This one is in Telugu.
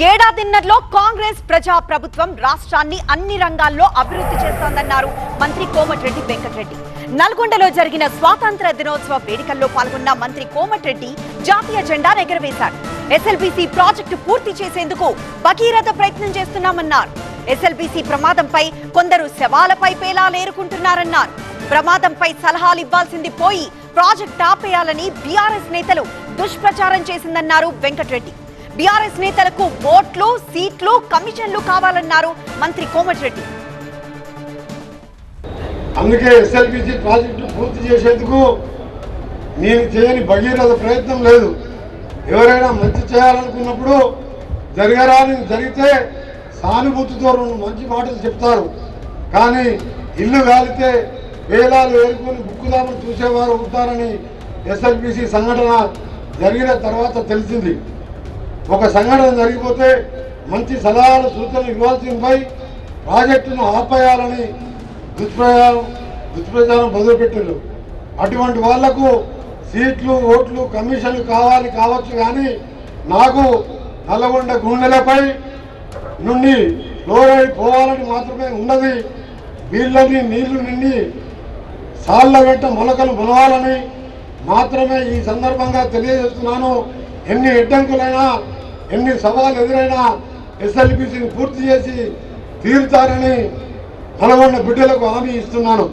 ఏడాదిన్నరలో కాంగ్రెస్ ప్రజా ప్రభుత్వం రాష్ట్రాన్ని అన్ని రంగాల్లో అభివృద్ధి చేస్తోందన్నారు మంత్రి కోమటిరెడ్డి వెంకటరెడ్డి. నల్గొండలో జరిగిన స్వాతంత్ర దినోత్సవ వేడుకల్లో పాల్గొన్న మంత్రి కోమటిరెడ్డి జాతీయ జెండా ఎగురవేశారు. ఎస్ఎల్బీసీ ప్రాజెక్టు పూర్తి చేసేందుకు భగీరథ ప్రయత్నం చేస్తున్నామన్నారు. ఎస్ఎల్బీసీ ప్రమాదంపై కొందరు శవాలపై పేలాలు ఏరుకుంటున్నారన్నారు. ప్రమాదంపై సలహాలు ఇవ్వాల్సింది పోయి ప్రాజెక్ట్ ఆపేయాలని బీఆర్ఎస్ నేతలు దుష్ప్రచారం చేసిందన్నారు వెంకటరెడ్డి. బీఆర్ఎస్ నేతలకు ఓట్లు, సీట్లు, కమిషన్లు కావాలన్నారు మంత్రి కోమటిరెడ్డి. అందుకే ఎస్ఎల్బీసీ ప్రాజెక్టు పూర్తి చేసేందుకు నేను చేయని భగీరథ ప్రయత్నం లేదు. ఎవరైనా మంచి చేయాలనుకున్నప్పుడు జరగరాని జరిగితే సానుభూతితో రెండు మంచి మాటలు చెప్తారు. కానీ ఇల్లు కాలితే వేలాలు ఏరుకొని బుక్కుదామని చూసేవారు ఉంటారని ఎస్ఎల్బీసీ సంఘటన జరిగిన తర్వాత తెలిసింది. ఒక సంఘటన జరిగిపోతే మంచి సలహాలు, సూచనలు ఇవ్వాల్సిందిపై ప్రాజెక్టును ఆపేయాలని దుష్ప్రచారం మొదలుపెట్టారు. అటువంటి వాళ్లకు సీట్లు, ఓట్లు, కమిషన్లు కావచ్చు. కానీ నాకు నల్లగొండ గుండెలపై నుండి ఫ్లోరైడ్ పోవాలని మాత్రమే ఉన్నది. వీళ్ళని నీళ్లు నిండి సాళ్ల వెంట మొలకలు మొలవాలని మాత్రమే ఈ సందర్భంగా తెలియజేస్తున్నాను. ఎన్ని అడ్డంకులైనా, ఎన్ని సవాళ్ళు ఎదురైనా ఎస్ఎల్బీసీని పూర్తి చేసి తీరుతారని నల్గొండ బిడ్డలకు హామీ ఇస్తున్నాను.